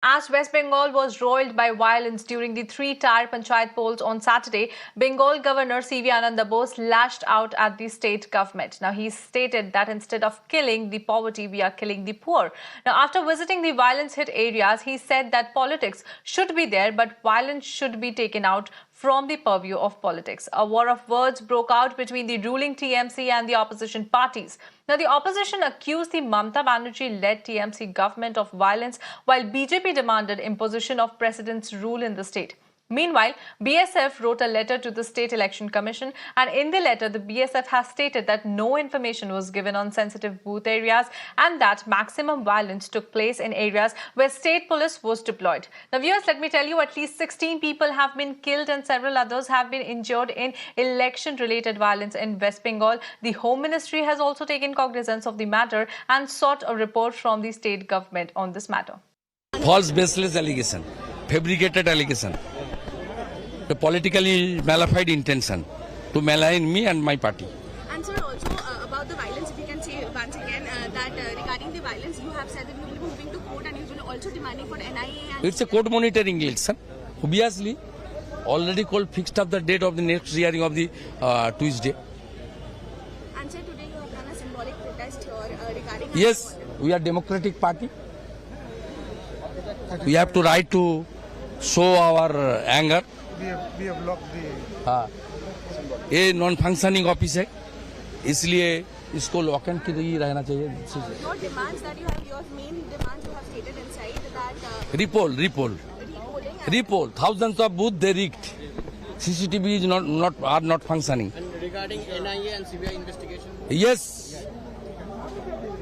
As West Bengal was roiled by violence during the three-tier Panchayat polls on Saturday, Bengal Governor CV Ananda Bose lashed out at the state government. Now, he stated that instead of killing the poverty, we are killing the poor. Now, after visiting the violence-hit areas, he said that politics should be there, but violence should be taken out from the purview of politics. A war of words broke out between the ruling TMC and the opposition parties. Now, the opposition accused the Mamata Banerjee-led TMC government of violence, while BJP demanded imposition of President's rule in the state. Meanwhile, BSF wrote a letter to the State Election Commission, and in the letter, the BSF has stated that no information was given on sensitive booth areas and that maximum violence took place in areas where state police was deployed. Now, viewers, let me tell you, at least 16 people have been killed and several others have been injured in election-related violence in West Bengal. The Home Ministry has also taken cognizance of the matter and sought a report from the state government on this matter. False, baseless allegation, fabricated allegation. The politically malified intention to malign me and my party. And sir, also about the violence, if you can say once again that regarding the violence, you have said that you will be moving to court and you will also demanding for NIA. And it's a court monitoring election. Obviously, already called fixed up the date of the next hearing of the Tuesday. And sir, today you have done a symbolic protest here regarding. Yes, we are democratic party. We have to right to show our anger. We have blocked the ये non functioning office है, इसलिए इसको lock and की रहना चाहिए. Your demands that you have, your main demands you have stated inside that. Repoll. Thousands of booths they rigged. CCTV is not functioning. And regarding NIA and CBI investigation. Yes,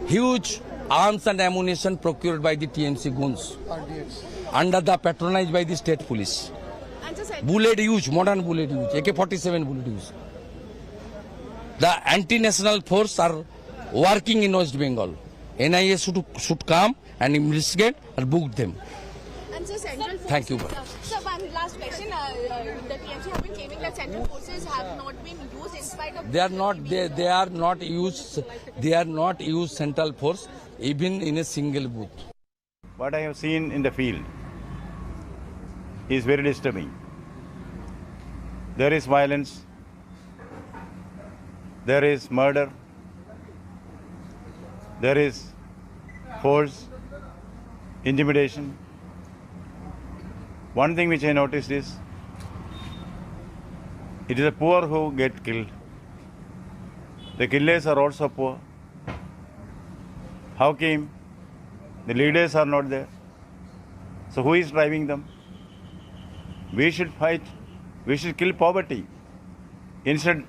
huge arms and ammunition procured by the TMC goons under the patronage by the state police. Bullet use, modern bullet use, AK-47 bullet use. The anti-national force are working in West Bengal. NIA should come and investigate and book them. And so central forces, Thank you. So one last question. The TMC have been claiming that central forces have not been used in spite of. They are not used central force even in a single booth. What I have seen in the field is very disturbing. There is violence, there is murder, there is force, intimidation. One thing which I noticed is, it is the poor who get killed. The killers are also poor. How came? The leaders are not there. So who is driving them? We should fight. We should kill poverty. Instead,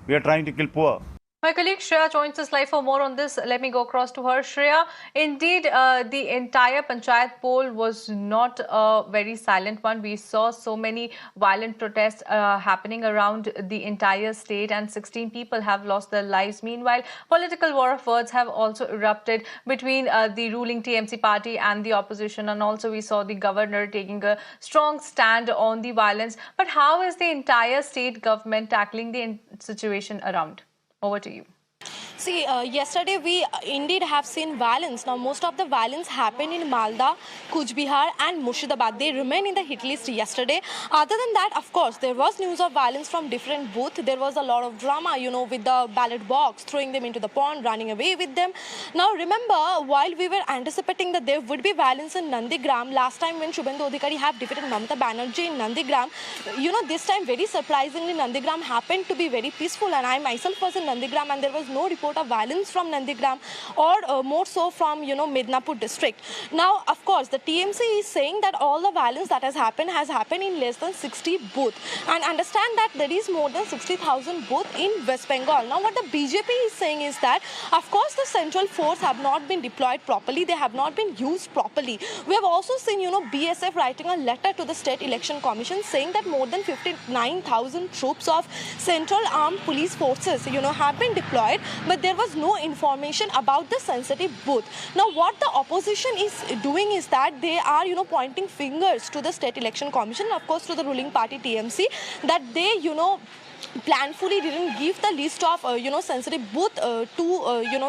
we are trying to kill poor. My colleague Shreya joins us live for more on this. Let me go across to her. Shreya, indeed, the entire Panchayat poll was not a very silent one. We saw so many violent protests happening around the entire state, and 16 people have lost their lives. Meanwhile, political war of words have also erupted between the ruling TMC party and the opposition, and also we saw the governor taking a strong stand on the violence. But how is the entire state government tackling the situation around? Over to you. See, yesterday we indeed have seen violence. Now, most of the violence happened in Malda, Kuch Bihar and Murshidabad. They remain in the hit list yesterday. Other than that, of course, there was news of violence from different booths. There was a lot of drama, with the ballot box, throwing them into the pond, running away with them. Now, remember, while we were anticipating that there would be violence in Nandigram, last time when Shubhendu Adhikari have defeated Mamata Banerjee in Nandigram, this time, very surprisingly, Nandigram happened to be very peaceful. And I myself was in Nandigram and there was no report of violence from Nandigram or more so from, Midnapur district. Now, of course, the TMC is saying that all the violence that has happened in less than 60 booths. And understand that there is more than 60,000 booths in West Bengal. Now, what the BJP is saying is that, of course, the central force have not been deployed properly. They have not been used properly. We have also seen, BSF writing a letter to the State Election Commission saying that more than 59,000 troops of Central Armed Police Forces, have been deployed, but there was no information about the sensitive booth. Now, what the opposition is doing is that they are, pointing fingers to the State Election Commission, of course, to the ruling party TMC, that they, planfully didn't give the list of sensitive booth to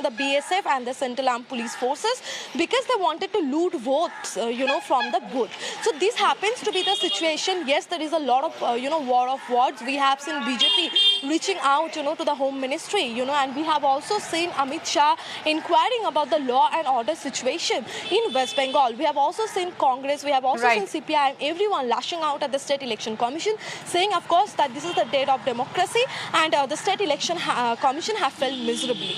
the BSF and the Central Armed Police Forces because they wanted to loot votes from the booth. So this happens to be the situation. Yes, there is a lot of war of words. We have seen BJP reaching out to the Home Ministry, and we have also seen Amit Shah inquiring about the law and order situation in West Bengal. We have also seen Congress, we have also Right. seen CPI, everyone lashing out at the State Election Commission, saying, of course, that this is the dead of democracy, and the State Election Commission have failed miserably.